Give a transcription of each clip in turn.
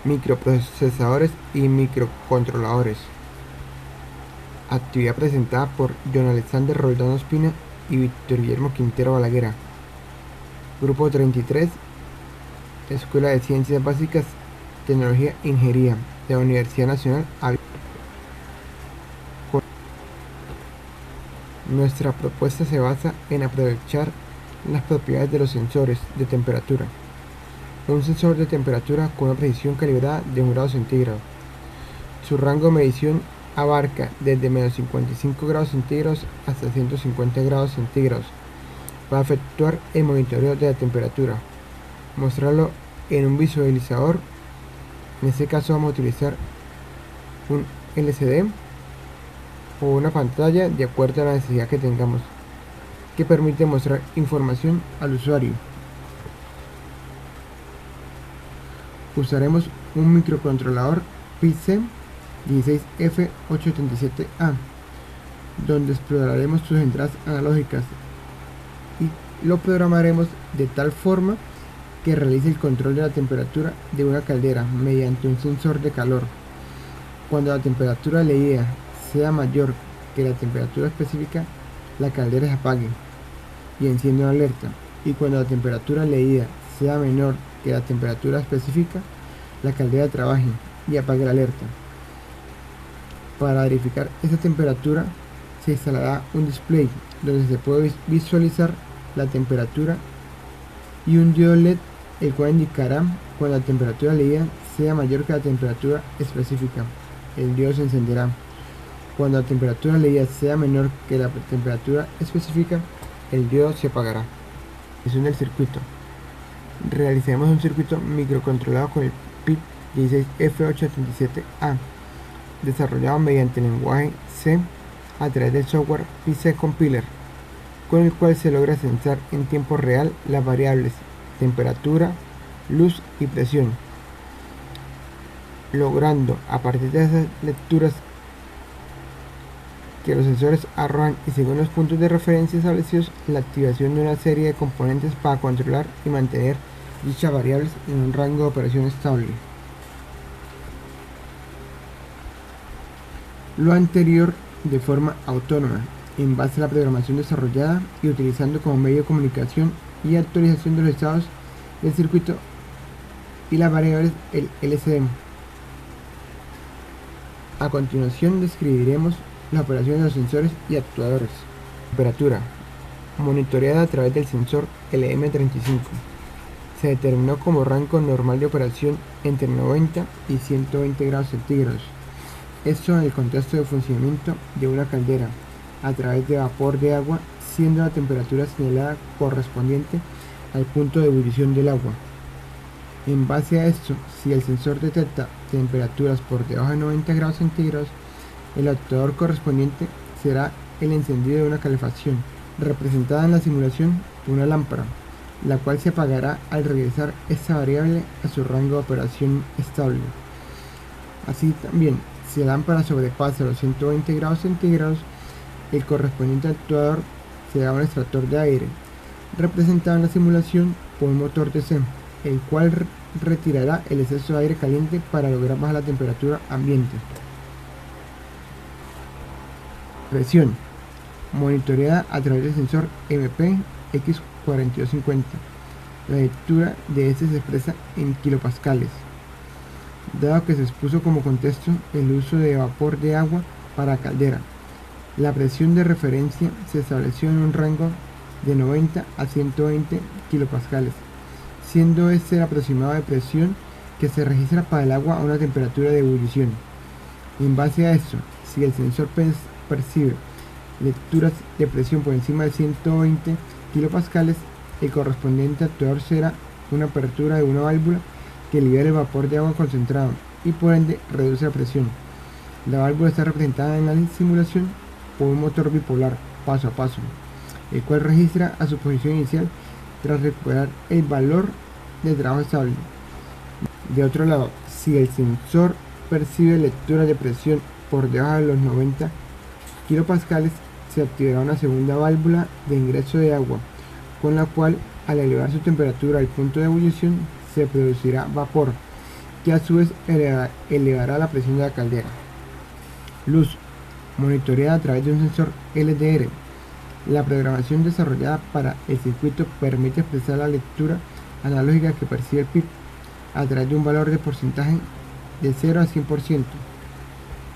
microprocesadores y microcontroladores. Actividad presentada por John Alexander Roldán Ospina y Víctor Guillermo Quintero Balaguer. Grupo 33, Escuela de Ciencias Básicas, Tecnología e Ingeniería de la Universidad Nacional. Nuestra propuesta se basa en aprovechar las propiedades de los sensores de temperatura. Un sensor de temperatura con una precisión calibrada de 1 grado centígrado. Su rango de medición abarca desde menos 55 grados centígrados hasta 150 grados centígrados para efectuar el monitoreo de la temperatura. Mostrarlo en un visualizador. En este caso vamos a utilizar un LCD o una pantalla de acuerdo a la necesidad que tengamos, que permite mostrar información al usuario. Usaremos un microcontrolador PIC16F877A, donde exploraremos sus entradas analógicas y lo programaremos de tal forma que realice el control de la temperatura de una caldera mediante un sensor de calor. Cuando la temperatura leída sea mayor que la temperatura específica, la caldera se apague y enciende una alerta, y cuando la temperatura leída sea menor que la temperatura específica, la caldera trabaje y apague la alerta. Para verificar esta temperatura se instalará un display donde se puede visualizar la temperatura y un diodo LED, el cual indicará cuando la temperatura leída sea mayor que la temperatura específica. El diodo se encenderá. Cuando la temperatura leída sea menor que la temperatura específica, el diodo se apagará. Es el circuito. Realizaremos un circuito microcontrolado con el PIC16F877A, desarrollado mediante el lenguaje C a través del software PIC Compiler, con el cual se logra sensar en tiempo real las variables temperatura, luz y presión, logrando a partir de esas lecturas que los sensores arrojan y según los puntos de referencia establecidos, la activación de una serie de componentes para controlar y mantener dichas variables en un rango de operación estable. Lo anterior de forma autónoma, en base a la programación desarrollada y utilizando como medio de comunicación y actualización de los estados del circuito y las variables el LCD. A continuación describiremos la operación de los sensores y actuadores. Temperatura monitoreada a través del sensor LM35. Se determinó como rango normal de operación entre 90 y 120 grados centígrados. Esto en el contexto de funcionamiento de una caldera a través de vapor de agua, siendo la temperatura señalada correspondiente al punto de ebullición del agua. En base a esto, si el sensor detecta temperaturas por debajo de 90 grados centígrados, el actuador correspondiente será el encendido de una calefacción, representada en la simulación una lámpara, la cual se apagará al regresar esta variable a su rango de operación estable. Así también, si la lámpara sobrepasa los 120 grados centígrados, el correspondiente actuador será un extractor de aire, representado en la simulación por un motor DC, el cual retirará el exceso de aire caliente para lograr bajar la temperatura ambiente. Presión monitoreada a través del sensor MP-X4250. La lectura de este se expresa en kilopascales, dado que se expuso como contexto el uso de vapor de agua para caldera. La presión de referencia se estableció en un rango de 90 a 120 kilopascales, siendo este el aproximado de presión que se registra para el agua a una temperatura de ebullición. En base a esto, si el sensor percibe lecturas de presión por encima de 120 kilopascales, el correspondiente actuador será una apertura de una válvula que libera el vapor de agua concentrado y por ende reduce la presión. La válvula está representada en la simulación por un motor bipolar paso a paso, el cual registra a su posición inicial tras recuperar el valor de trabajo estable. De otro lado, si el sensor percibe lecturas de presión por debajo de los 90 kilopascales, se activará una segunda válvula de ingreso de agua, con la cual, al elevar su temperatura al punto de ebullición, se producirá vapor, que a su vez elevará la presión de la caldera. Luz monitoreada a través de un sensor LDR. La programación desarrollada para el circuito permite expresar la lectura analógica que percibe el PIB a través de un valor de porcentaje de 0 a 100%,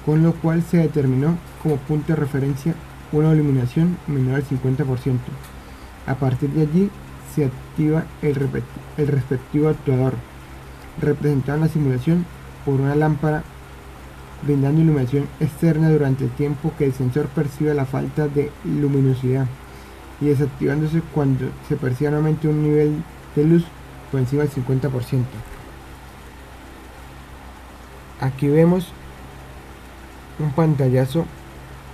con lo cual se determinó como punto de referencia una iluminación menor al 50%. A partir de allí se activa el respectivo actuador, representado en la simulación por una lámpara, brindando iluminación externa durante el tiempo que el sensor percibe la falta de luminosidad y desactivándose cuando se percibe nuevamente un nivel de luz por encima del 50%. Aquí vemos un pantallazo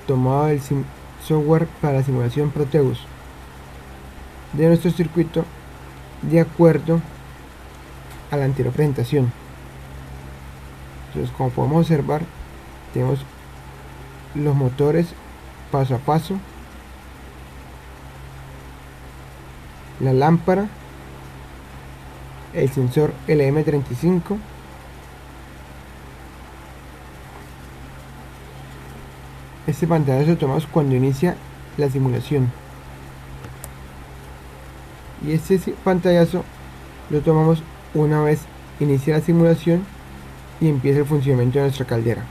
tomado del software para la simulación Proteus de nuestro circuito de acuerdo a la anterior presentación. Entonces, como podemos observar, tenemos los motores paso a paso, la lámpara, el sensor LM35, este pantallazo lo tomamos cuando inicia la simulación y este pantallazo lo tomamos una vez inicia la simulación y empieza el funcionamiento de nuestra caldera.